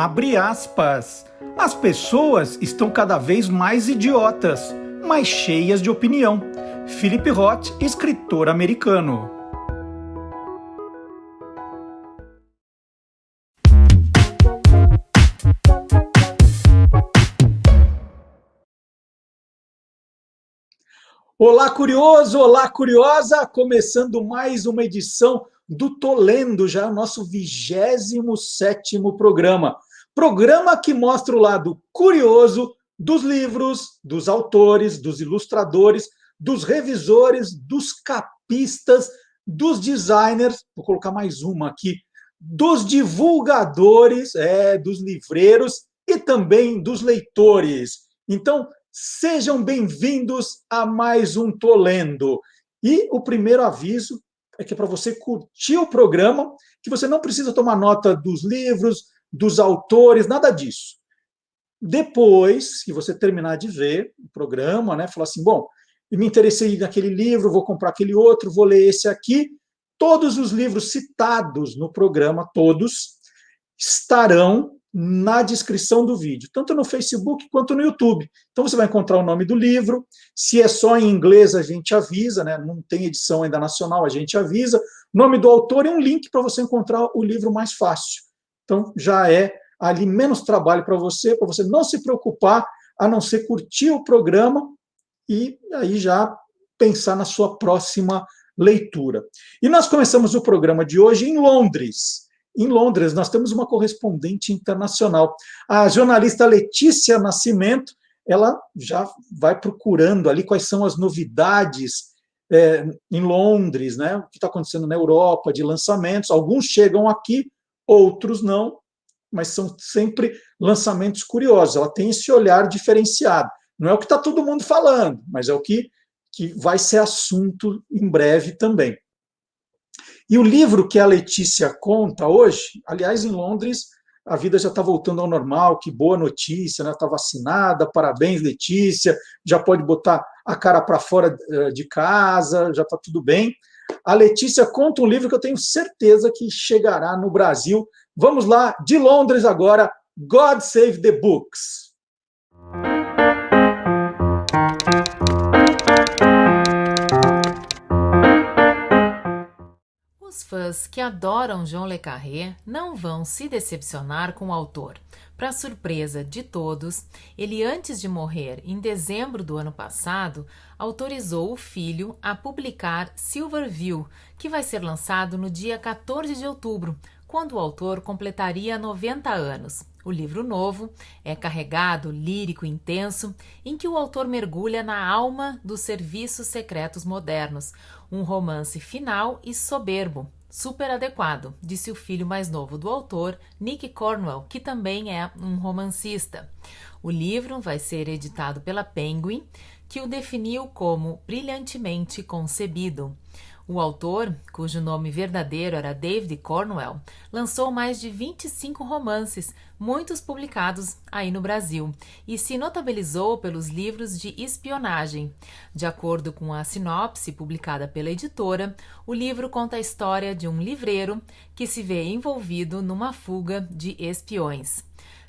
Abre aspas. As pessoas estão cada vez mais idiotas, mas cheias de opinião. Philip Roth, escritor americano. Olá, curioso! Olá, curiosa! Começando mais uma edição do Tô Lendo, já nosso 27º programa. Programa que mostra o lado curioso dos livros, dos autores, dos ilustradores, dos revisores, dos capistas, dos designers, vou colocar mais uma aqui, dos divulgadores, dos livreiros e também dos leitores. Então, sejam bem-vindos a mais um Tô Lendo. E o primeiro aviso é que para você curtir o programa, que você não precisa tomar nota dos livros, dos autores, nada disso. Depois que você terminar de ver o programa, falar assim, bom, me interessei naquele livro, vou comprar aquele outro, vou ler esse aqui. Todos os livros citados no programa, todos, estarão na descrição do vídeo, tanto no Facebook quanto no YouTube. Então você vai encontrar o nome do livro, se é só em inglês a gente avisa, não tem edição ainda nacional, a gente avisa, nome do autor e um link para você encontrar o livro mais fácil. Então já é ali menos trabalho para você não se preocupar, a não ser curtir o programa e aí já pensar na sua próxima leitura. E nós começamos o programa de hoje em Londres. Em Londres, nós temos uma correspondente internacional. A jornalista Letícia Nascimento, ela já vai procurando ali quais são as novidades em Londres, o que está acontecendo na Europa, de lançamentos. Alguns chegam aqui, outros não, mas são sempre lançamentos curiosos. Ela tem esse olhar diferenciado. Não é o que está todo mundo falando, mas é o que vai ser assunto em breve também. E o livro que a Letícia conta hoje, aliás, em Londres, a vida já está voltando ao normal, que boa notícia, está vacinada, parabéns, Letícia, já pode botar a cara para fora de casa, já está tudo bem. A Letícia conta um livro que eu tenho certeza que chegará no Brasil. Vamos lá, de Londres agora, God Save the Books. Os fãs que adoram John le Carré não vão se decepcionar com o autor. Para surpresa de todos, ele, antes de morrer em dezembro do ano passado, autorizou o filho a publicar Silverview, que vai ser lançado no dia 14 de outubro, quando o autor completaria 90 anos. O livro novo é carregado, lírico e intenso, em que o autor mergulha na alma dos serviços secretos modernos. Um romance final e soberbo, super adequado, disse o filho mais novo do autor, Nick Cornwell, que também é um romancista. O livro vai ser editado pela Penguin, que o definiu como brilhantemente concebido. O autor, cujo nome verdadeiro era David Cornwell, lançou mais de 25 romances, muitos publicados aí no Brasil, e se notabilizou pelos livros de espionagem. De acordo com a sinopse publicada pela editora, o livro conta a história de um livreiro que se vê envolvido numa fuga de espiões.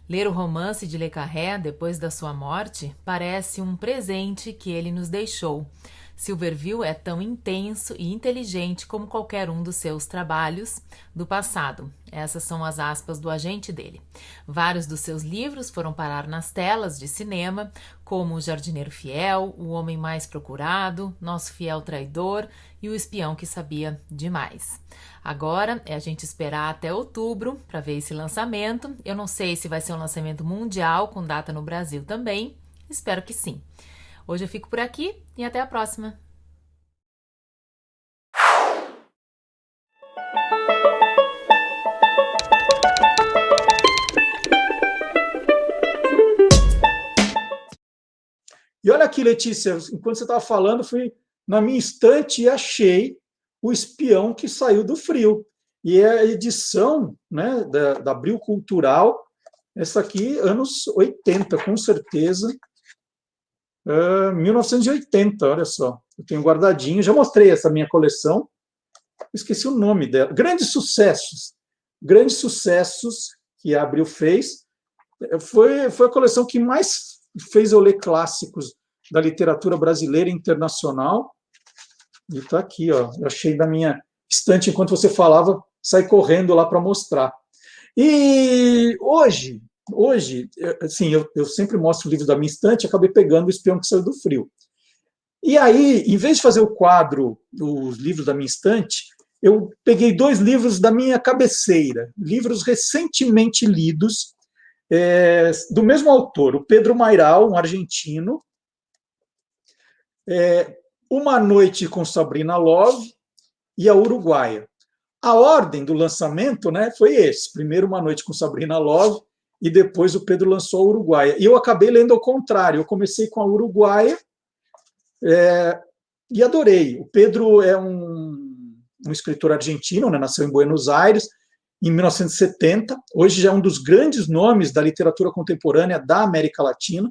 Ler o romance de Le Carré depois da sua morte parece um presente que ele nos deixou. Silverview é tão intenso e inteligente como qualquer um dos seus trabalhos do passado. Essas são as aspas do agente dele. Vários dos seus livros foram parar nas telas de cinema, como O Jardineiro Fiel, O Homem Mais Procurado, Nosso Fiel Traidor e O Espião que Sabia Demais. Agora é a gente esperar até outubro para ver esse lançamento. Eu não sei se vai ser um lançamento mundial com data no Brasil também. Espero que sim. Hoje eu fico por aqui e até a próxima. E olha aqui, Letícia, enquanto você estava falando, fui na minha estante e achei O Espião que Saiu do Frio. E é a edição da Abril Cultural, essa aqui, anos 80, com certeza. 1980, olha só. Eu tenho guardadinho, já mostrei essa minha coleção. Esqueci o nome dela. Grandes sucessos que a Abril fez. Foi a coleção que mais fez eu ler clássicos da literatura brasileira e internacional. E está aqui, ó. Eu achei da minha estante, enquanto você falava, saí correndo lá para mostrar. E hoje, assim, eu sempre mostro o livro da minha estante, acabei pegando O Espião que Saiu do Frio. E aí, em vez de fazer o quadro dos livros da minha estante, eu peguei 2 livros da minha cabeceira, livros recentemente lidos, do mesmo autor, o Pedro Mairal, um argentino, Uma Noite com Sabrina Love e A Uruguaia. A ordem do lançamento, né, foi esse. Primeiro Uma Noite com Sabrina Love e depois o Pedro lançou a Uruguaia. E eu acabei lendo ao contrário. Eu comecei com a Uruguaia e adorei. O Pedro é um escritor argentino, né, nasceu em Buenos Aires em 1970. Hoje já é um dos grandes nomes da literatura contemporânea da América Latina.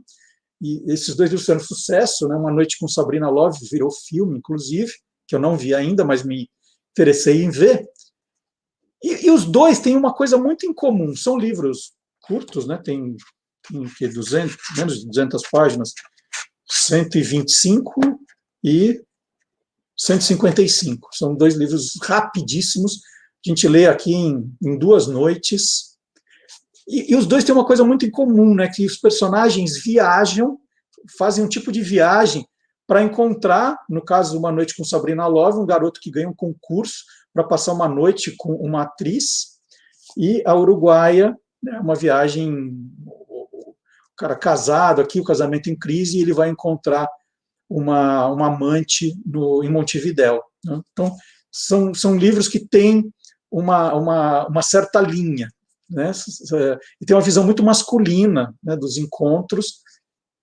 E esses 2 livros fizeram sucesso, né? Uma Noite com Sabrina Love virou filme, inclusive, que eu não vi ainda, mas me interessei em ver. E os 2 têm uma coisa muito em comum. São livros curtos, né? Tem 200, menos de 200 páginas, 125 e 155. São 2 livros rapidíssimos. A gente lê aqui em 2 noites. E os 2 têm uma coisa muito em comum, né? Que os personagens viajam, fazem um tipo de viagem para encontrar, no caso, Uma Noite com Sabrina Love, um garoto que ganha um concurso para passar uma noite com uma atriz, e A Uruguaia, né, uma viagem, o cara casado aqui, o casamento em crise, e ele vai encontrar uma amante em Montevidéu. Né? Então, são livros que têm uma certa linha, né? E tem uma visão muito masculina, né, dos encontros,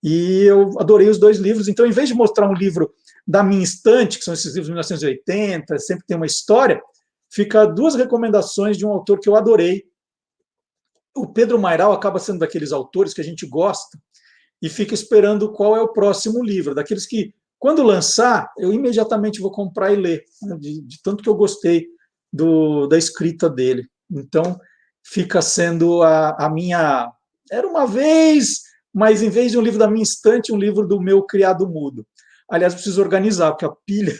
e eu adorei os 2 livros. Então, em vez de mostrar um livro da minha estante, que são esses livros de 1980, sempre tem uma história, fica 2 recomendações de um autor que eu adorei. O Pedro Mairal acaba sendo daqueles autores que a gente gosta e fica esperando qual é o próximo livro, daqueles que, quando lançar, eu imediatamente vou comprar e ler, né, de tanto que eu gostei da escrita dele. Então, fica sendo a minha... Era uma vez, mas em vez de um livro da minha estante, um livro do meu criado mudo. Aliás, preciso organizar, porque a pilha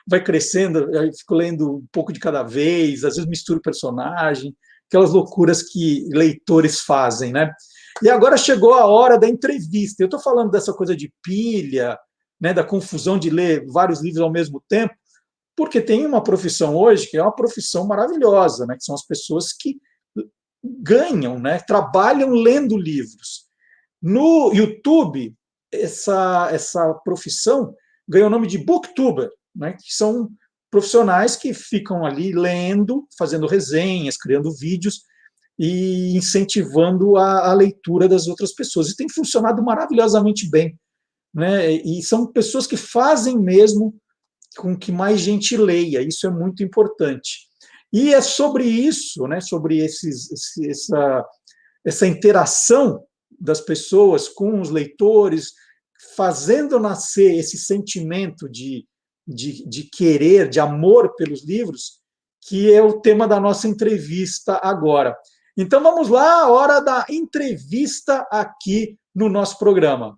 vai crescendo, eu fico lendo um pouco de cada vez, às vezes misturo personagem, aquelas loucuras que leitores fazem, né? E agora chegou a hora da entrevista. Eu estou falando dessa coisa de pilha, né, da confusão de ler vários livros ao mesmo tempo, porque tem uma profissão hoje que é uma profissão maravilhosa, né, que são as pessoas que ganham, né, trabalham lendo livros. No YouTube, essa profissão ganhou o nome de booktuber, né, que são profissionais que ficam ali lendo, fazendo resenhas, criando vídeos e incentivando a leitura das outras pessoas. E tem funcionado maravilhosamente bem, né? E são pessoas que fazem mesmo com que mais gente leia. Isso é muito importante. E é sobre isso, né? Sobre essa interação das pessoas com os leitores, fazendo nascer esse sentimento de querer, de amor pelos livros, que é o tema da nossa entrevista agora. Então vamos lá, hora da entrevista aqui no nosso programa.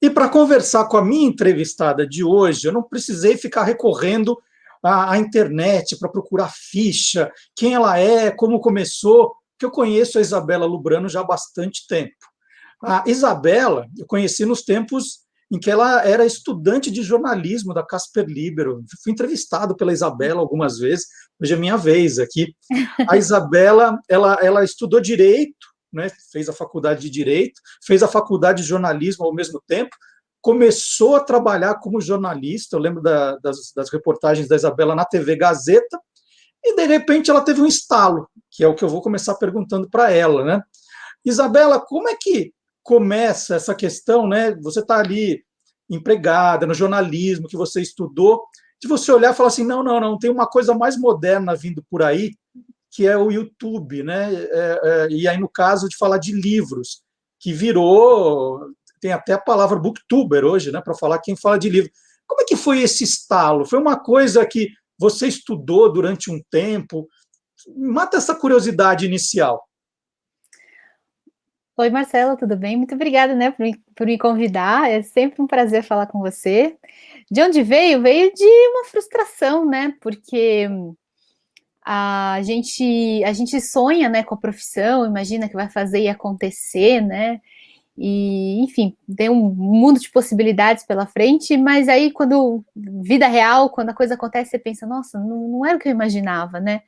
E para conversar com a minha entrevistada de hoje, eu não precisei ficar recorrendo à internet para procurar ficha, quem ela é, como começou, porque eu conheço a Isabela Lubrano já há bastante tempo. A Isabela eu conheci nos tempos em que ela era estudante de jornalismo da Casper Libero. Fui entrevistado pela Isabela algumas vezes, hoje é minha vez aqui. A Isabela, ela estudou Direito, né, fez a faculdade de Direito, fez a faculdade de jornalismo ao mesmo tempo, começou a trabalhar como jornalista, eu lembro das reportagens da Isabela na TV Gazeta, e de repente ela teve um estalo, que é o que eu vou começar perguntando para ela, né? Isabela, como é que começa essa questão, né? Você está ali empregada no jornalismo que você estudou, de você olhar e falar assim, não, tem uma coisa mais moderna vindo por aí, que é o YouTube, né? E aí, no caso de falar de livros, que virou, tem até a palavra booktuber hoje, né? Para falar quem fala de livro. Como é que foi esse estalo? Foi uma coisa que você estudou durante um tempo? Mata essa curiosidade inicial. Oi, Marcelo, tudo bem? Muito obrigada, né, por me convidar. É sempre um prazer falar com você. De onde veio? Veio de uma frustração, né? Porque a gente sonha, né, com a profissão, imagina que vai fazer e acontecer, né? E, enfim, tem um mundo de possibilidades pela frente, mas aí quando vida real, quando a coisa acontece, você pensa, nossa, não era o que eu imaginava, né?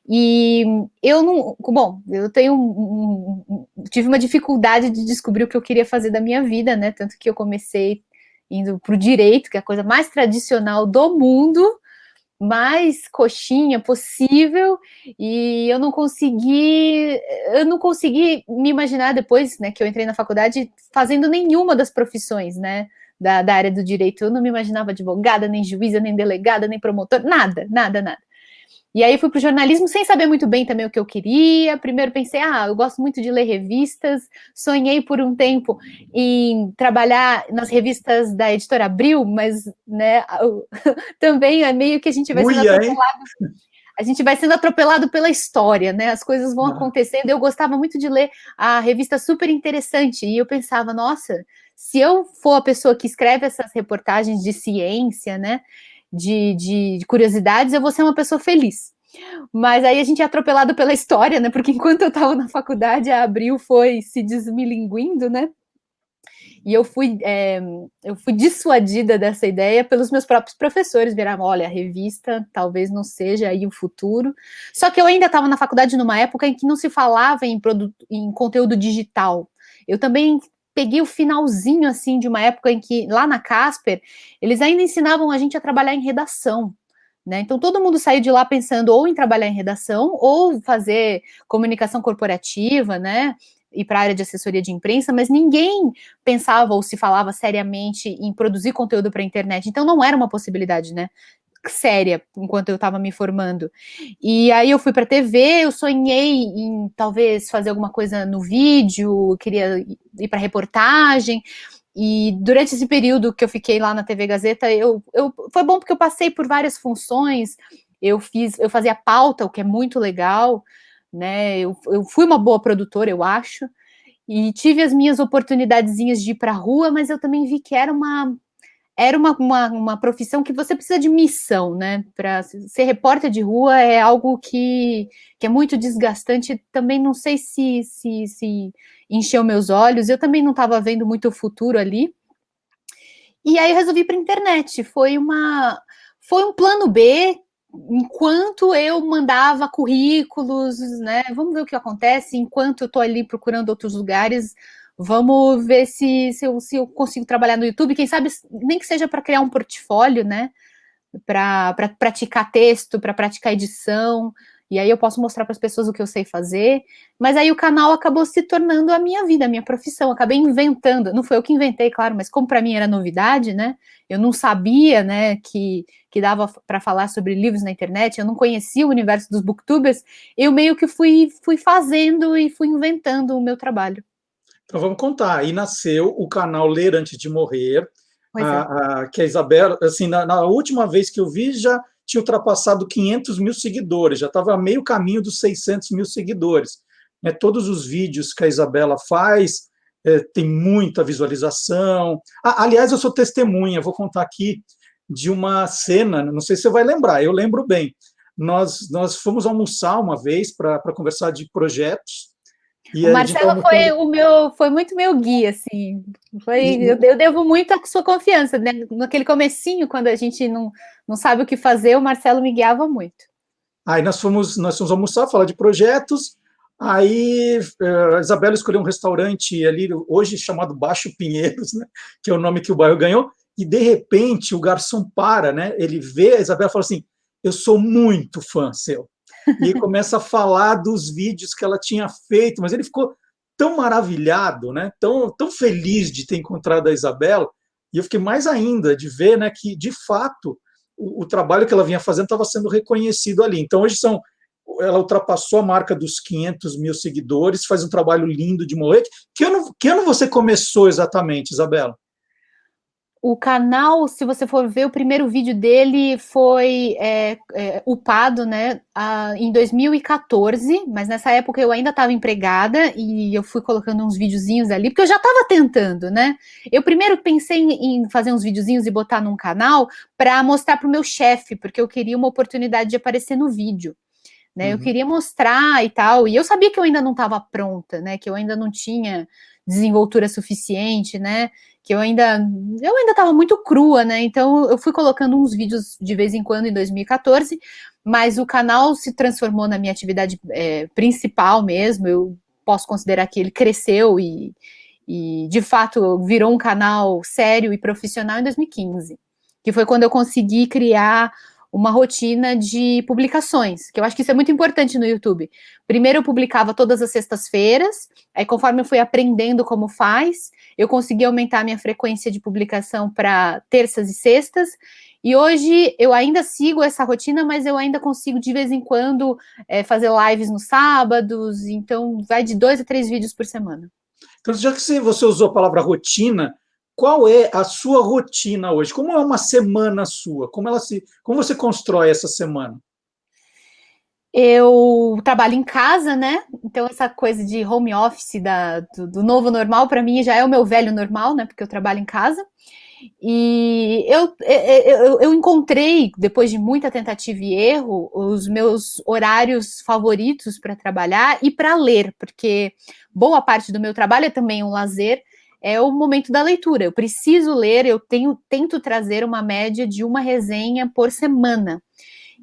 E eu não, bom, eu tenho tive uma dificuldade de descobrir o que eu queria fazer da minha vida, né? Tanto que eu comecei indo para o direito, que é a coisa mais tradicional do mundo, mais coxinha possível, e eu não consegui me imaginar depois, né, que eu entrei na faculdade fazendo nenhuma das profissões, né, da área do direito. Eu não me imaginava advogada, nem juíza, nem delegada, nem promotora, nada, nada, nada. E aí fui para o jornalismo sem saber muito bem também o que eu queria. Primeiro pensei, eu gosto muito de ler revistas. Sonhei por um tempo em trabalhar nas revistas da Editora Abril, mas, né, também é meio que a gente vai sendo Uia, hein? atropelado. A gente vai sendo atropelado pela história, né? As coisas vão acontecendo. Eu gostava muito de ler a revista Super Interessante e eu pensava, nossa, se eu for a pessoa que escreve essas reportagens de ciência, né? De curiosidades, eu vou ser uma pessoa feliz. Mas aí a gente é atropelado pela história, né? Porque enquanto eu estava na faculdade, a Abril foi se desmilinguindo, né? E eu fui dissuadida dessa ideia pelos meus próprios professores, viraram, olha, a revista talvez não seja aí o futuro. Só que eu ainda estava na faculdade numa época em que não se falava em conteúdo digital. Eu também peguei o finalzinho, assim, de uma época em que, lá na Casper, eles ainda ensinavam a gente a trabalhar em redação. Né? Então, todo mundo saiu de lá pensando ou em trabalhar em redação ou fazer comunicação corporativa, né? Ir para a área de assessoria de imprensa, mas ninguém pensava ou se falava seriamente em produzir conteúdo para a internet. Então, não era uma possibilidade, né? Séria, enquanto eu estava me formando. E aí eu fui para a TV, eu sonhei em talvez fazer alguma coisa no vídeo, queria ir para reportagem. E durante esse período que eu fiquei lá na TV Gazeta, foi bom porque eu passei por várias funções, eu fazia pauta, o que é muito legal, né? Eu fui uma boa produtora, eu acho, e tive as minhas oportunidadezinhas de ir para a rua, mas eu também vi que era uma profissão que você precisa de missão, né? Para ser repórter de rua é algo que é muito desgastante. Também não sei se encheu meus olhos. Eu também não estava vendo muito o futuro ali. E aí eu resolvi para a internet. Foi um plano B. Enquanto eu mandava currículos, né? Vamos ver o que acontece. Enquanto eu estou ali procurando outros lugares, vamos ver se eu consigo trabalhar no YouTube, quem sabe nem que seja para criar um portfólio, né? Para praticar texto, para praticar edição, e aí eu posso mostrar para as pessoas o que eu sei fazer. Mas aí o canal acabou se tornando a minha vida, a minha profissão. Acabei inventando, não foi eu que inventei, claro, mas como para mim era novidade, né? Eu não sabia, né, que dava para falar sobre livros na internet, eu não conhecia o universo dos booktubers, eu meio que fui fazendo e fui inventando o meu trabalho. Então vamos contar. Aí nasceu o canal Ler Antes de Morrer, Pois é. que a Isabela, assim, na última vez que eu vi, já tinha ultrapassado 500 mil seguidores, já estava a meio caminho dos 600 mil seguidores. Né? Todos os vídeos que a Isabela faz tem muita visualização. Aliás, eu sou testemunha, vou contar aqui de uma cena, não sei se você vai lembrar, eu lembro bem. Nós fomos almoçar uma vez para conversar de projetos, e O a gente Marcelo almoçando. foi muito meu guia, assim. Eu devo muito à sua confiança, né? Naquele comecinho, quando a gente não sabe o que fazer, o Marcelo me guiava muito. Aí nós fomos almoçar, falar de projetos. Aí a Isabela escolheu um restaurante ali, hoje chamado Baixo Pinheiros, né, que é o nome que o bairro ganhou, e de repente o garçom para, né, ele vê a Isabela e fala assim: eu sou muito fã seu. E começa a falar dos vídeos que ela tinha feito, mas ele ficou tão maravilhado, né, tão feliz de ter encontrado a Isabela, e eu fiquei mais ainda de ver, né, que de fato o trabalho que ela vinha fazendo estava sendo reconhecido ali. Então hoje ela ultrapassou a marca dos 500 mil seguidores, faz um trabalho lindo de morrer. Que ano você começou exatamente, Isabela? O canal, se você for ver, o primeiro vídeo dele foi upado, né, em 2014, mas nessa época eu ainda estava empregada e eu fui colocando uns videozinhos ali, porque eu já estava tentando, né? Eu primeiro pensei em fazer uns videozinhos e botar num canal para mostrar para o meu chefe, porque eu queria uma oportunidade de aparecer no vídeo. Né, eu queria mostrar e tal, e eu sabia que eu ainda não estava pronta, né, que eu ainda não tinha desenvoltura suficiente, né, que eu ainda estava muito crua, né, então eu fui colocando uns vídeos de vez em quando em 2014, mas o canal se transformou na minha atividade principal mesmo, eu posso considerar que ele cresceu e de fato virou um canal sério e profissional em 2015, que foi quando eu consegui criar uma rotina de publicações, que eu acho que isso é muito importante no YouTube. Primeiro eu publicava todas as sextas-feiras, aí conforme eu fui aprendendo como faz, eu consegui aumentar a minha frequência de publicação para terças e sextas, e hoje eu ainda sigo essa rotina, mas eu ainda consigo de vez em quando fazer lives nos sábados, então vai de 2 a 3 vídeos por semana. Então, já que você usou a palavra rotina, qual é a sua rotina hoje? Como é uma semana sua? Como você constrói essa semana? Eu trabalho em casa, né? Então, essa coisa de home office do novo normal, para mim, já é o meu velho normal, né? Porque eu trabalho em casa. E eu encontrei, depois de muita tentativa e erro, os meus horários favoritos para trabalhar e para ler, porque boa parte do meu trabalho é também um lazer, é o momento da leitura. Eu preciso ler, tento trazer uma média de uma resenha por semana.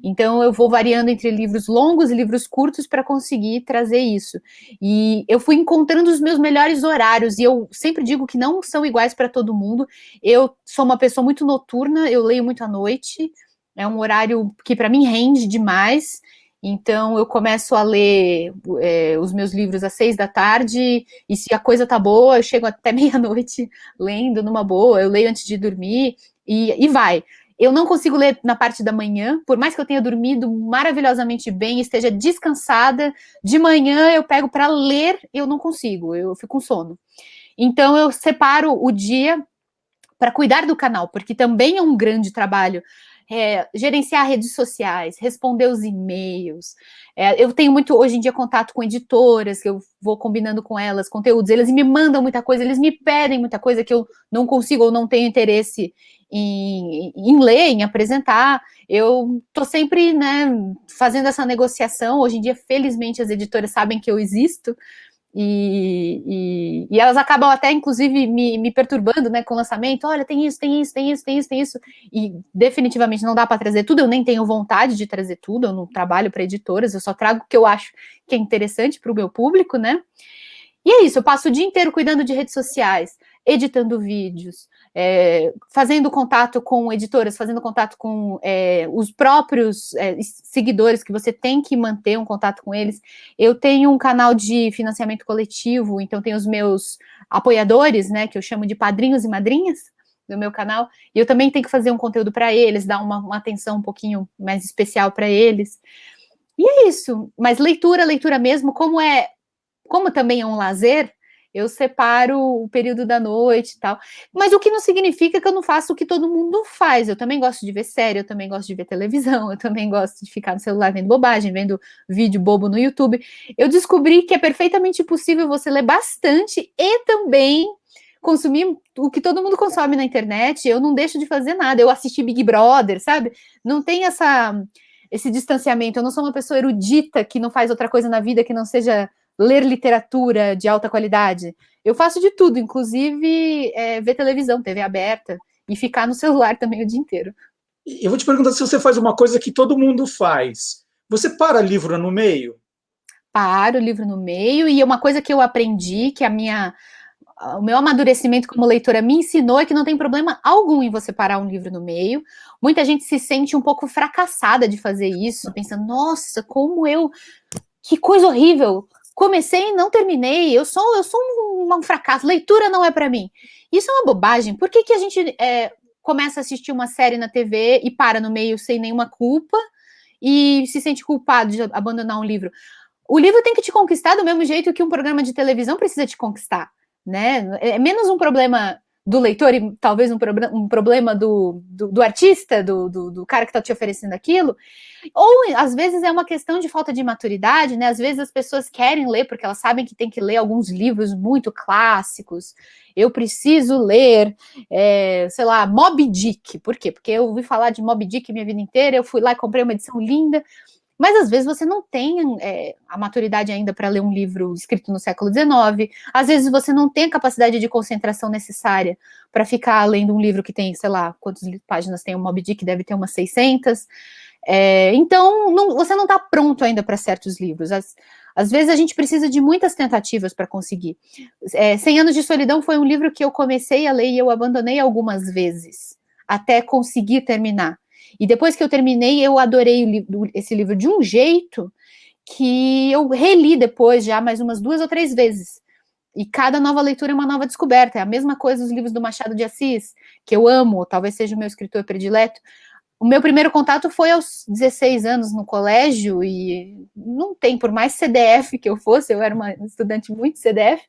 Então, eu vou variando entre livros longos e livros curtos para conseguir trazer isso. E eu fui encontrando os meus melhores horários, e eu sempre digo que não são iguais para todo mundo. Eu sou uma pessoa muito noturna, eu leio muito à noite, é um horário que para mim rende demais. Então, eu começo a ler os meus livros às 6 da tarde, e se a coisa tá boa, eu chego até meia-noite lendo numa boa, eu leio antes de dormir, e vai. Eu não consigo ler na parte da manhã, por mais que eu tenha dormido maravilhosamente bem, esteja descansada, de manhã eu pego para ler, eu não consigo, eu fico com sono. Então eu separo o dia para cuidar do canal, porque também é um grande trabalho. Gerenciar redes sociais, responder os e-mails. Eu tenho muito, hoje em dia, contato com editoras, que eu vou combinando com elas conteúdos, eles me mandam muita coisa, eles me pedem muita coisa que eu não consigo ou não tenho interesse em ler, em apresentar. Eu estou sempre, né, fazendo essa negociação. Hoje em dia, felizmente, as editoras sabem que eu existo, e elas acabam até, inclusive, me perturbando, né, com o lançamento. Olha, tem isso, tem isso, tem isso, tem isso, tem isso. E definitivamente não dá para trazer tudo, eu nem tenho vontade de trazer tudo, eu não trabalho para editoras, eu só trago o que eu acho que é interessante para o meu público, né? E é isso, eu passo o dia inteiro cuidando de redes sociais, editando vídeos, fazendo contato com editoras, fazendo contato com os próprios seguidores, que você tem que manter um contato com eles. Eu tenho um canal de financiamento coletivo, então tem os meus apoiadores, né, que eu chamo de padrinhos e madrinhas do meu canal, e eu também tenho que fazer um conteúdo para eles, dar uma atenção um pouquinho mais especial para eles. E é isso, mas leitura mesmo, como também é um lazer, eu separo o período da noite e tal. Mas o que não significa que eu não faço o que todo mundo faz. Eu também gosto de ver série, eu também gosto de ver televisão, eu também gosto de ficar no celular vendo bobagem, vendo vídeo bobo no YouTube. Eu descobri que é perfeitamente possível você ler bastante e também consumir o que todo mundo consome na internet. Eu não deixo de fazer nada. Eu assisti Big Brother, sabe? Não tem esse distanciamento. Eu não sou uma pessoa erudita que não faz outra coisa na vida que não seja ler literatura de alta qualidade. Eu faço de tudo, inclusive ver televisão, TV aberta, e ficar no celular também o dia inteiro. Eu vou te perguntar se você faz uma coisa que todo mundo faz. Você para livro no meio? Paro o livro no meio, e uma coisa que eu aprendi, que o meu amadurecimento como leitora me ensinou, é que não tem problema algum em você parar um livro no meio. Muita gente se sente um pouco fracassada de fazer isso, pensando, nossa, que coisa horrível, comecei e não terminei, eu sou um fracasso, leitura não é para mim. Isso é uma bobagem. Por que a gente começa a assistir uma série na TV e para no meio sem nenhuma culpa e se sente culpado de abandonar um livro? O livro tem que te conquistar do mesmo jeito que um programa de televisão precisa te conquistar, né? É menos um problema do leitor e talvez um problema do artista, do cara que está te oferecendo aquilo, ou às vezes é uma questão de falta de maturidade, né? Às vezes as pessoas querem ler porque elas sabem que tem que ler alguns livros muito clássicos. Eu preciso ler, sei lá, Moby Dick. Por quê? Porque eu ouvi falar de Moby Dick minha vida inteira, eu fui lá e comprei uma edição linda. Mas às vezes você não tem a maturidade ainda para ler um livro escrito no século XIX, às vezes você não tem a capacidade de concentração necessária para ficar lendo um livro que tem, sei lá, quantas páginas tem o Moby Dick, deve ter umas 600. Então, você não está pronto ainda para certos livros. Às vezes a gente precisa de muitas tentativas para conseguir. 100 Anos de Solidão foi um livro que eu comecei a ler e eu abandonei algumas vezes, até conseguir terminar. E depois que eu terminei, eu adorei esse livro de um jeito que eu reli depois já mais umas 2 ou 3 vezes. E cada nova leitura é uma nova descoberta. É a mesma coisa os livros do Machado de Assis, que eu amo, talvez seja o meu escritor predileto. O meu primeiro contato foi aos 16 anos no colégio, e não tem, por mais CDF que eu fosse, eu era uma estudante muito CDF,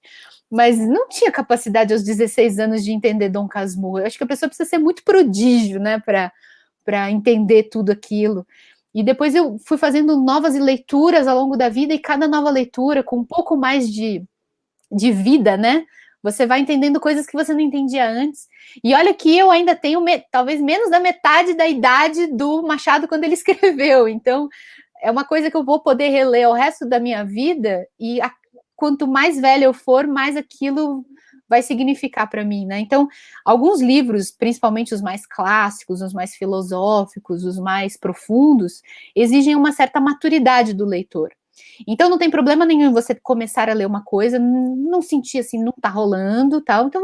mas não tinha capacidade aos 16 anos de entender Dom Casmurro. Eu acho que a pessoa precisa ser muito prodígio, né, para entender tudo aquilo. E depois eu fui fazendo novas leituras ao longo da vida, e cada nova leitura, com um pouco mais de vida, né? Você vai entendendo coisas que você não entendia antes. E olha que eu ainda tenho talvez menos da metade da idade do Machado quando ele escreveu. Então, é uma coisa que eu vou poder reler o resto da minha vida, e quanto mais velha eu for, mais aquilo vai significar para mim, né? Então, alguns livros, principalmente os mais clássicos, os mais filosóficos, os mais profundos, exigem uma certa maturidade do leitor. Então, não tem problema nenhum você começar a ler uma coisa, não sentir assim, não tá rolando, tal. Então,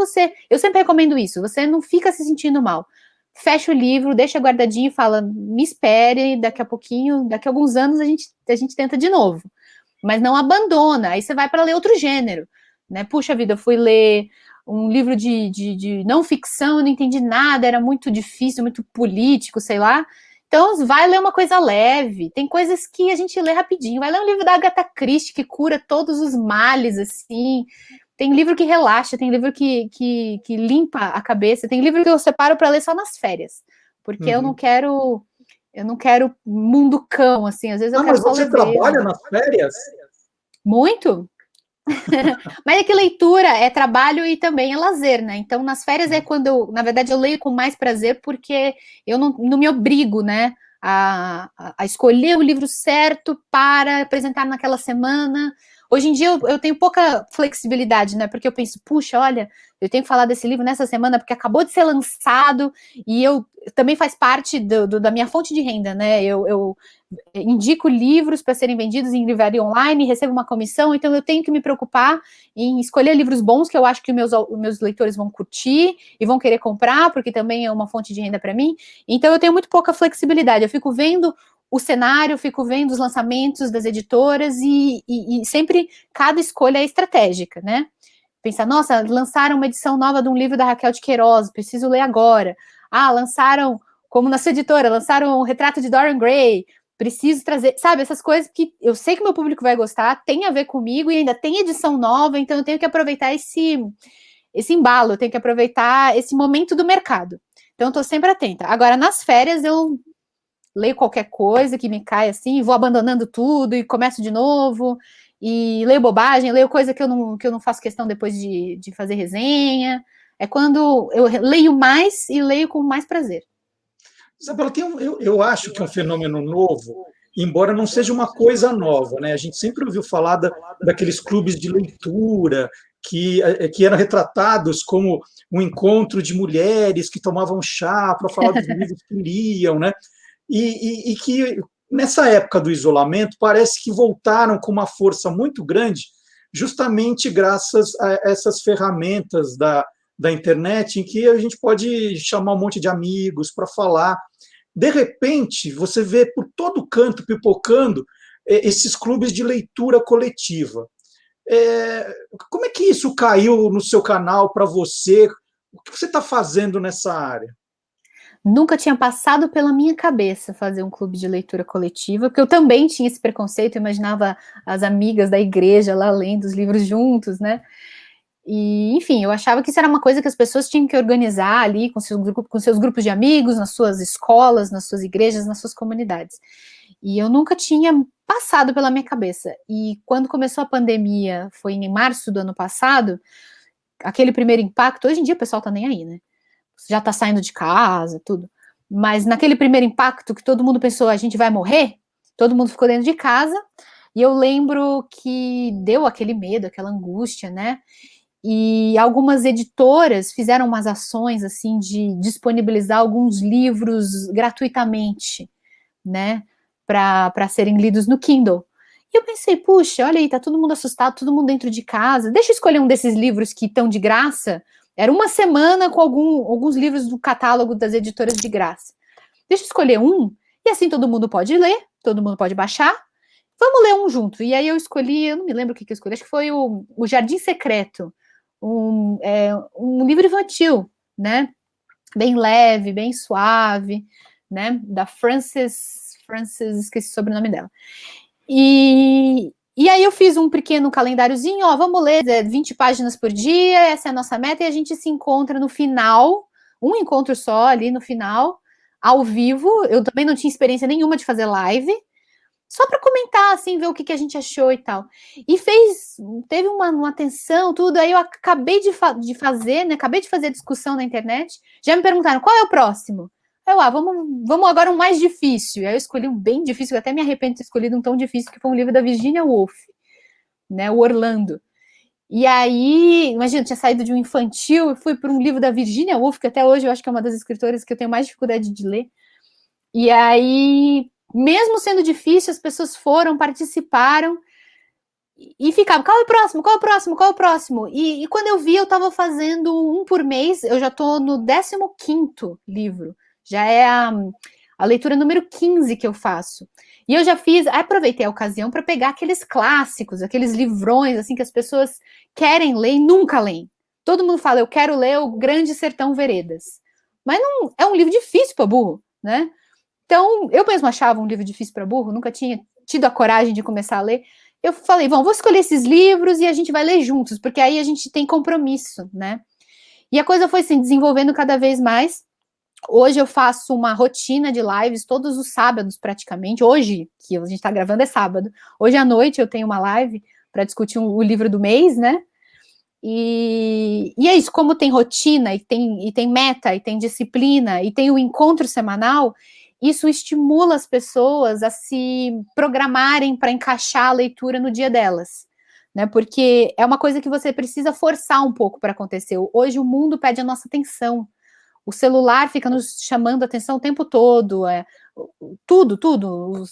eu sempre recomendo isso, você não fica se sentindo mal. Fecha o livro, deixa guardadinho e fala, me espere, daqui a pouquinho, daqui a alguns anos a gente tenta de novo. Mas não abandona, aí você vai para ler outro gênero, né? Puxa vida, eu fui ler um livro de não ficção, eu não entendi nada, era muito difícil, muito político, sei lá. Então, vai ler uma coisa leve. Tem coisas que a gente lê rapidinho. Vai ler um livro da Agatha Christie, que cura todos os males, assim. Tem livro que relaxa, tem livro que limpa a cabeça. Tem livro que eu separo para ler só nas férias. Porque eu não quero mundo cão, assim. Às vezes eu quero mas você trabalha nas férias? Muito. Mas é que leitura é trabalho e também é lazer, né? Então, nas férias é quando na verdade, eu leio com mais prazer, porque eu não me obrigo, né, a escolher o livro certo para apresentar naquela semana. Hoje em dia eu tenho pouca flexibilidade, né? Porque eu penso, puxa, olha, eu tenho que falar desse livro nessa semana porque acabou de ser lançado, e eu também faz parte da minha fonte de renda, né? Eu indico livros para serem vendidos em livraria online, recebo uma comissão, então eu tenho que me preocupar em escolher livros bons que eu acho que os meus leitores vão curtir e vão querer comprar, porque também é uma fonte de renda para mim. Então eu tenho muito pouca flexibilidade, eu fico vendo o cenário, fico vendo os lançamentos das editoras, e sempre cada escolha é estratégica, né? Pensar, nossa, lançaram uma edição nova de um livro da Raquel de Queiroz, preciso ler agora. Ah, lançaram, como na sua editora, lançaram um retrato de Dorian Gray, preciso trazer, sabe, essas coisas que eu sei que meu público vai gostar, tem a ver comigo, e ainda tem edição nova, então eu tenho que aproveitar esse embalo, eu tenho que aproveitar esse momento do mercado. Então eu tô sempre atenta. Agora, nas férias, eu leio qualquer coisa que me cai assim, vou abandonando tudo e começo de novo, e leio bobagem, leio coisa que eu não faço questão depois de fazer resenha. É quando eu leio mais e leio com mais prazer. Isabela, eu acho que é um fenômeno novo, embora não seja uma coisa nova, né? A gente sempre ouviu falar daqueles clubes de leitura que eram retratados como um encontro de mulheres que tomavam chá para falar dos livros que liam, né? E que nessa época do isolamento parece que voltaram com uma força muito grande, justamente graças a essas ferramentas da internet, em que a gente pode chamar um monte de amigos para falar. De repente, você vê por todo canto pipocando esses clubes de leitura coletiva. Como é que isso caiu no seu canal para você? O que você está fazendo nessa área? Nunca tinha passado pela minha cabeça fazer um clube de leitura coletiva, porque eu também tinha esse preconceito, eu imaginava as amigas da igreja lá lendo os livros juntos, né? E, enfim, eu achava que isso era uma coisa que as pessoas tinham que organizar ali com seus grupos de amigos, nas suas escolas, nas suas igrejas, nas suas comunidades. E eu nunca tinha passado pela minha cabeça. E quando começou a pandemia, foi em março do ano passado, aquele primeiro impacto, hoje em dia o pessoal tá nem aí, né? Já tá saindo de casa, tudo. Mas naquele primeiro impacto que todo mundo pensou, a gente vai morrer, todo mundo ficou dentro de casa, e eu lembro que deu aquele medo, aquela angústia, né? E algumas editoras fizeram umas ações, assim, de disponibilizar alguns livros gratuitamente, né? Para serem lidos no Kindle. E eu pensei, puxa, olha aí, tá todo mundo assustado, todo mundo dentro de casa, deixa eu escolher um desses livros que estão de graça. Era uma semana com alguns livros do catálogo das editoras de graça. Deixa eu escolher um, e assim todo mundo pode ler, todo mundo pode baixar. Vamos ler um junto. E aí eu escolhi, eu não me lembro o que eu escolhi, acho que foi o Jardim Secreto, um livro infantil, né? Bem leve, bem suave, né? Da Frances, esqueci o sobrenome dela. E aí eu fiz um pequeno calendáriozinho, ó, vamos ler 20 páginas por dia, essa é a nossa meta, e a gente se encontra no final, um encontro só ali no final, ao vivo. Eu também não tinha experiência nenhuma de fazer live, só para comentar, assim, ver o que a gente achou e tal. E teve uma atenção, tudo, aí eu acabei de fazer, né, acabei de fazer discussão na internet, já me perguntaram, qual é o próximo? Eu, vamos agora um mais difícil. E aí eu escolhi um bem difícil, eu até me arrependo de ter escolhido um tão difícil, que foi um livro da Virginia Woolf, né, o Orlando. E aí, imagina, eu tinha saído de um infantil e fui para um livro da Virginia Woolf, que até hoje eu acho que é uma das escritoras que eu tenho mais dificuldade de ler. E aí, mesmo sendo difícil, as pessoas foram, participaram e ficavam, qual é o próximo, qual é o próximo, qual é o próximo? E quando eu vi, eu estava fazendo um por mês, eu já estou no 15º livro, já é a leitura número 15 que eu faço. E eu já aproveitei a ocasião para pegar aqueles clássicos, aqueles livrões, assim, que as pessoas querem ler e nunca leem. Todo mundo fala, eu quero ler o Grande Sertão Veredas. Mas não é um livro difícil para burro, né? Então, eu mesmo achava um livro difícil para burro, nunca tinha tido a coragem de começar a ler. Eu falei, vou escolher esses livros e a gente vai ler juntos, porque aí a gente tem compromisso, né? E a coisa foi se desenvolvendo cada vez mais. Hoje eu faço uma rotina de lives todos os sábados, praticamente. Hoje, que a gente está gravando, é sábado. Hoje à noite eu tenho uma live para discutir o livro do mês, né? E é isso, como tem rotina, e tem meta, e tem disciplina, e tem o encontro semanal, isso estimula as pessoas a se programarem para encaixar a leitura no dia delas, né? Porque é uma coisa que você precisa forçar um pouco para acontecer. Hoje o mundo pede a nossa atenção. O celular fica nos chamando a atenção o tempo todo, tudo,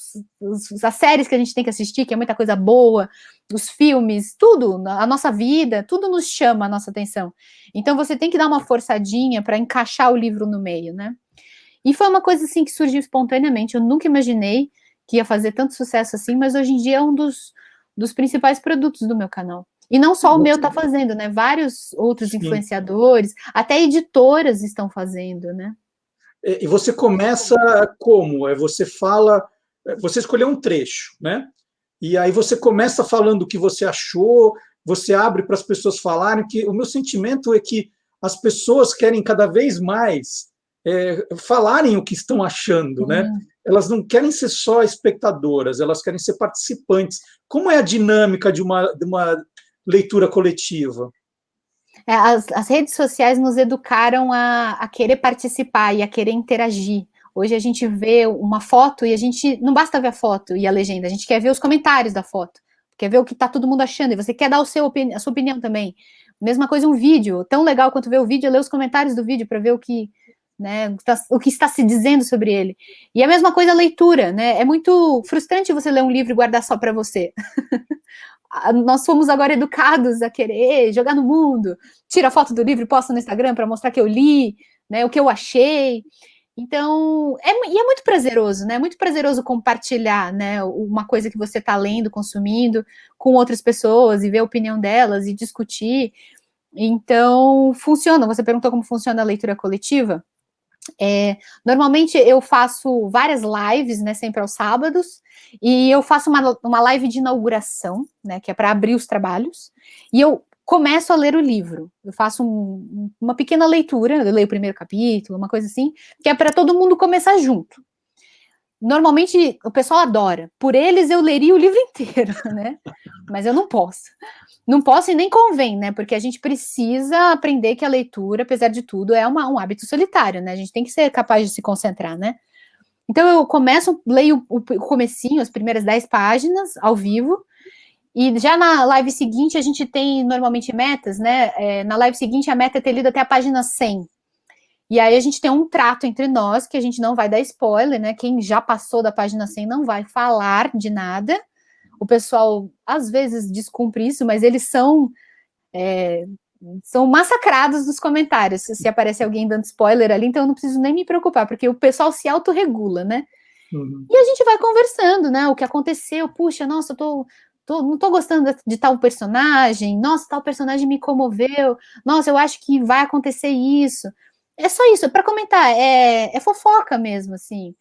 as séries que a gente tem que assistir, que é muita coisa boa, os filmes, tudo, a nossa vida, tudo nos chama a nossa atenção. Então você tem que dar uma forçadinha para encaixar o livro no meio, né? E foi uma coisa assim que surgiu espontaneamente. Eu nunca imaginei que ia fazer tanto sucesso assim, mas hoje em dia é um dos principais produtos do meu canal. E não só o meu está fazendo, né? Vários outros influenciadores, até editoras estão fazendo, né? E você começa como? Você fala, você escolheu um trecho, né? E aí você começa falando o que você achou, você abre para as pessoas falarem, que o meu sentimento é que as pessoas querem cada vez mais falarem o que estão achando, né? Elas não querem ser só espectadoras, elas querem ser participantes. Como é a dinâmica de uma leitura coletiva? As redes sociais nos educaram a querer participar e a querer interagir. Hoje a gente vê uma foto e a gente não basta ver a foto e a legenda, a gente quer ver os comentários da foto, quer ver o que está todo mundo achando, e você quer dar a sua opinião também. Mesma coisa um vídeo, tão legal quanto ver o vídeo é ler os comentários do vídeo para ver o que, né, o que está se dizendo sobre ele. E a mesma coisa a leitura, né? É muito frustrante você ler um livro e guardar só para você. Nós fomos agora educados a querer jogar no mundo, tira a foto do livro e posta no Instagram para mostrar que eu li, né, o que eu achei. Então, é muito prazeroso, né? É muito prazeroso compartilhar, né, uma coisa que você está lendo, consumindo, com outras pessoas e ver a opinião delas e discutir. Então, funciona. Você perguntou como funciona a leitura coletiva? Normalmente eu faço várias lives, né, sempre aos sábados, e eu faço uma live de inauguração, né, que é para abrir os trabalhos, e eu começo a ler o livro. Eu faço uma pequena leitura, eu leio o primeiro capítulo, uma coisa assim, que é para todo mundo começar junto. Normalmente o pessoal adora. Por eles eu leria o livro inteiro, né? Mas eu não posso. Não posso e nem convém, né? Porque a gente precisa aprender que a leitura, apesar de tudo, é um hábito solitário, né? A gente tem que ser capaz de se concentrar, né? Então eu começo, leio o comecinho, as primeiras 10 páginas ao vivo, e já na live seguinte a gente tem normalmente metas, né? Na live seguinte a meta é ter lido até a página 100. E aí a gente tem um trato entre nós, que a gente não vai dar spoiler, né? Quem já passou da página 100 não vai falar de nada. O pessoal, às vezes, descumpre isso, mas eles são massacrados nos comentários. Se aparece alguém dando spoiler ali, então eu não preciso nem me preocupar, porque o pessoal se autorregula, né? Uhum. E a gente vai conversando, né? O que aconteceu, puxa, nossa, não tô gostando de tal personagem, nossa, tal personagem me comoveu, nossa, eu acho que vai acontecer isso. É só isso, é para comentar, é fofoca mesmo, assim.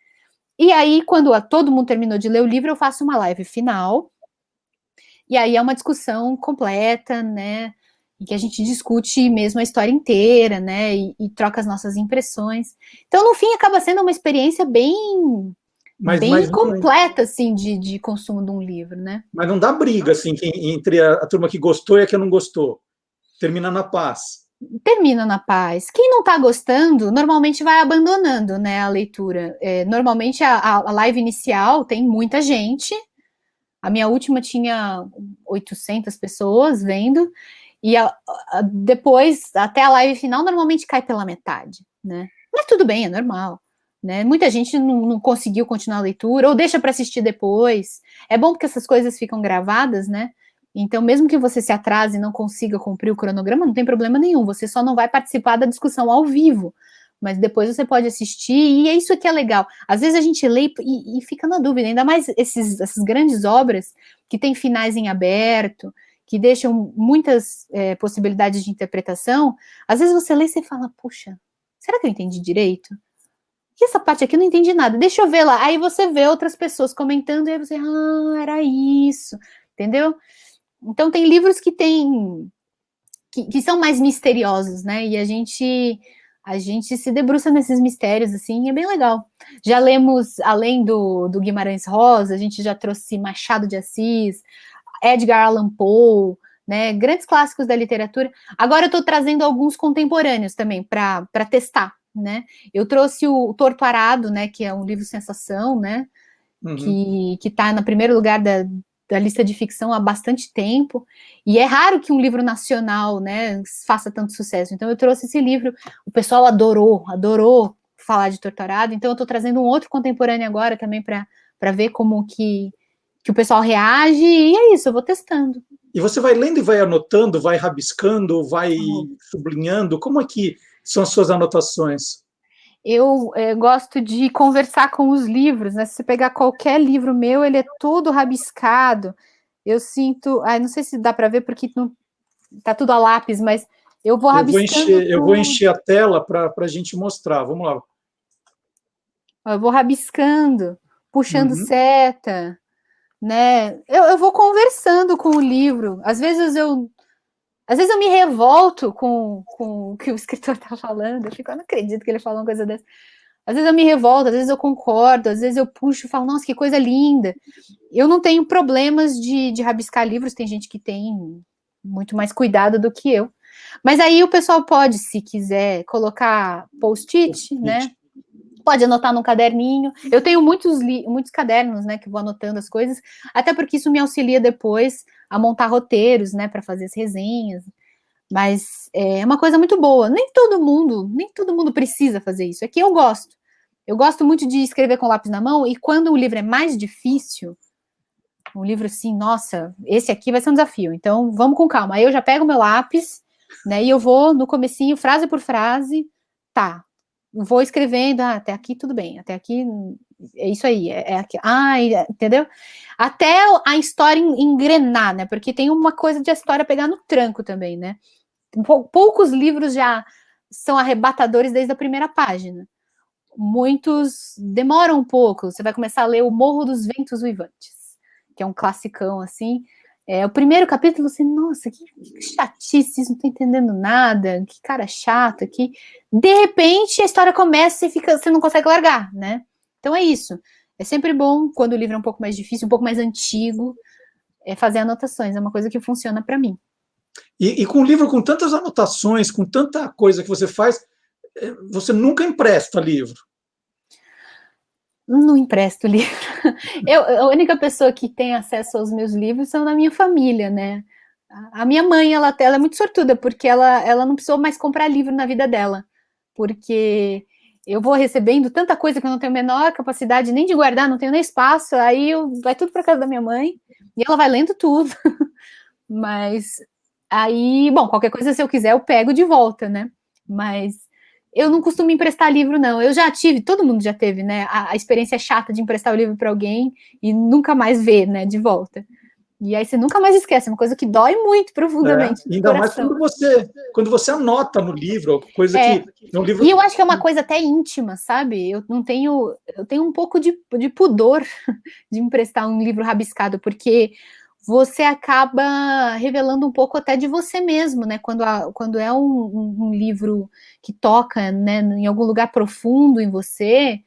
E aí, quando todo mundo terminou de ler o livro, eu faço uma live final, e aí é uma discussão completa, né, em que a gente discute mesmo a história inteira, né, e troca as nossas impressões. Então, no fim, acaba sendo uma experiência bem completa, assim, de consumo de um livro, né. Mas não dá briga, assim, entre a turma que gostou e a que não gostou. Termina na paz. Termina na paz. Quem não está gostando, normalmente vai abandonando, né, a leitura. Normalmente a live inicial tem muita gente. A minha última tinha 800 pessoas vendo, e depois, até a live final, normalmente cai pela metade, né? Mas tudo bem, é normal, né? Muita gente não conseguiu continuar a leitura, ou deixa para assistir depois. É bom porque essas coisas ficam gravadas, né? Então, mesmo que você se atrase e não consiga cumprir o cronograma, não tem problema nenhum, você só não vai participar da discussão ao vivo, mas depois você pode assistir, e é isso que é legal. Às vezes a gente lê e fica na dúvida, ainda mais essas grandes obras que têm finais em aberto, que deixam muitas possibilidades de interpretação. Às vezes você lê e você fala, puxa, será que eu entendi direito? E essa parte aqui eu não entendi nada, deixa eu ver lá. Aí você vê outras pessoas comentando, e aí você, era isso, entendeu? Então tem livros que são mais misteriosos, né? E a gente se debruça nesses mistérios, assim, e é bem legal. Já lemos, além do Guimarães Rosa, a gente já trouxe Machado de Assis, Edgar Allan Poe, né? Grandes clássicos da literatura. Agora eu estou trazendo alguns contemporâneos também para testar, né? Eu trouxe o Torto Arado, né? Que é um livro sensação, né? Uhum. Que está no primeiro lugar da lista de ficção há bastante tempo, e é raro que um livro nacional, né, faça tanto sucesso. Então eu trouxe esse livro, o pessoal adorou falar de Torto Arado, então eu estou trazendo um outro contemporâneo agora também para ver como que o pessoal reage, e é isso, eu vou testando. E você vai lendo e vai anotando, vai rabiscando, vai sublinhando, como é que são as suas anotações? Eu gosto de conversar com os livros, né? Se você pegar qualquer livro meu, ele é todo rabiscado. Eu sinto, não sei se dá para ver porque não tá tudo a lápis, mas eu vou rabiscando. Eu vou encher a tela para a gente mostrar. Vamos lá. Eu vou rabiscando, puxando seta, né? Eu vou conversando com o livro. Às vezes eu me revolto com o que o escritor está falando. Eu fico, eu não acredito que ele falou uma coisa dessa. Às vezes eu me revolto, às vezes eu concordo, às vezes eu puxo e falo, nossa, que coisa linda. Eu não tenho problemas de rabiscar livros, tem gente que tem muito mais cuidado do que eu. Mas aí o pessoal pode, se quiser, colocar post-it, né? Pode anotar num caderninho. Eu tenho muitos cadernos, né, que vou anotando as coisas, até porque isso me auxilia depois a montar roteiros, né, para fazer as resenhas. Mas é uma coisa muito boa. Nem todo mundo precisa fazer isso. É que eu gosto. Eu gosto muito de escrever com lápis na mão, e quando o livro é mais difícil, um livro assim, nossa, esse aqui vai ser um desafio, então vamos com calma. Aí eu já pego meu lápis, né, e eu vou no comecinho, frase por frase, tá, vou escrevendo, até aqui tudo bem, até aqui é isso aí, aqui, entendeu? Até a história engrenar, né, porque tem uma coisa de a história pegar no tranco também, né. Poucos livros já são arrebatadores desde a primeira página. Muitos demoram um pouco. Você vai começar a ler O Morro dos Ventos Uivantes, que é um classicão, assim. O primeiro capítulo, você, nossa, que chatice, não tô entendendo nada, que cara chato aqui. De repente, a história começa e você não consegue largar, né? Então é isso. É sempre bom, quando o livro é um pouco mais difícil, um pouco mais antigo, fazer anotações. É uma coisa que funciona para mim. E com um livro com tantas anotações, com tanta coisa que você faz, você nunca empresta livro. Não empresto livro. A única pessoa que tem acesso aos meus livros são da minha família, né? A minha mãe, ela é muito sortuda, porque ela não precisou mais comprar livro na vida dela, porque eu vou recebendo tanta coisa que eu não tenho a menor capacidade nem de guardar, não tenho nem espaço, aí vai tudo para casa da minha mãe, e ela vai lendo tudo. Mas aí, bom, qualquer coisa, se eu quiser, eu pego de volta, né? Mas eu não costumo emprestar livro, não. Eu já tive, todo mundo já teve, né? A experiência chata de emprestar o livro para alguém e nunca mais ver, né? De volta. E aí você nunca mais esquece, é uma coisa que dói muito profundamente. Ainda mais quando você anota no livro, coisa que no livro. E eu acho que é uma coisa até íntima, sabe? Eu tenho um pouco de pudor de emprestar um livro rabiscado, porque você acaba revelando um pouco até de você mesmo, né? Quando é um livro que toca, né, em algum lugar profundo em você,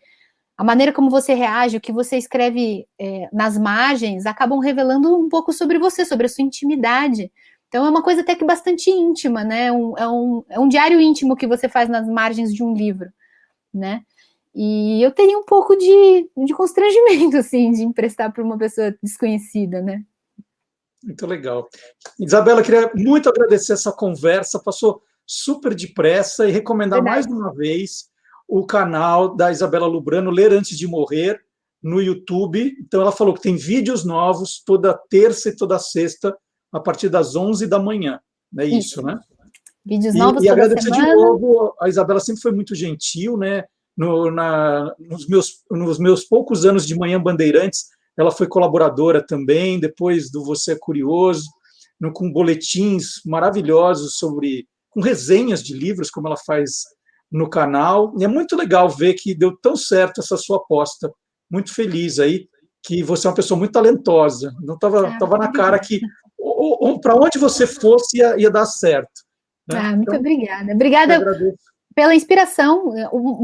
a maneira como você reage, o que você escreve nas margens, acabam revelando um pouco sobre você, sobre a sua intimidade. Então é uma coisa até que bastante íntima, né? É um diário íntimo que você faz nas margens de um livro, né? E eu teria um pouco de constrangimento, assim, de emprestar para uma pessoa desconhecida, né? Muito legal. Isabela, queria muito agradecer essa conversa, passou super depressa, e recomendar mais uma vez o canal da Isabela Lubrano, Ler Antes de Morrer, no YouTube. Então, ela falou que tem vídeos novos toda terça e toda sexta, a partir das 11 da manhã. É isso, né? Vídeos novos e toda agradecer semana. de novo, a Isabela sempre foi muito gentil, né? Nos meus poucos anos de Manhã Bandeirantes, ela foi colaboradora também, depois do Você é Curioso, com boletins maravilhosos com resenhas de livros, como ela faz no canal. E é muito legal ver que deu tão certo essa sua aposta. Muito feliz aí, que você é uma pessoa muito talentosa. Não estava na cara que para onde você fosse ia dar certo. Né? Muito então, obrigada. Obrigada pela inspiração.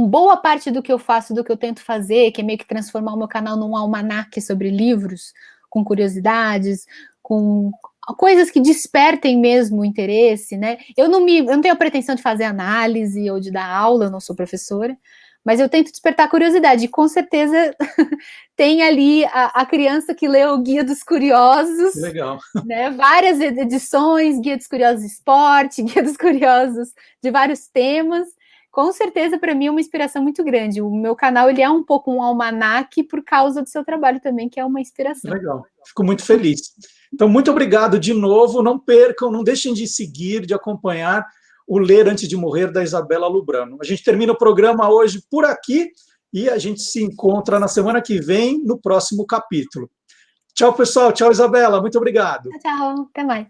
Boa parte do que eu faço, do que eu tento fazer, que é meio que transformar o meu canal num almanaque sobre livros, com curiosidades, com coisas que despertem mesmo o interesse, né? Eu não tenho a pretensão de fazer análise ou de dar aula, eu não sou professora, mas eu tento despertar a curiosidade. E com certeza tem ali a criança que lê o Guia dos Curiosos. Legal. Né, várias edições, Guia dos Curiosos de Esporte, Guia dos Curiosos de vários temas. Com certeza, para mim, é uma inspiração muito grande. O meu canal ele é um pouco um almanaque por causa do seu trabalho também, que é uma inspiração. Legal, fico muito feliz. Então, muito obrigado de novo. Não percam, não deixem de seguir, de acompanhar o Ler Antes de Morrer, da Isabela Lubrano. A gente termina o programa hoje por aqui e a gente se encontra na semana que vem, no próximo capítulo. Tchau, pessoal. Tchau, Isabela. Muito obrigado. Tchau, até mais.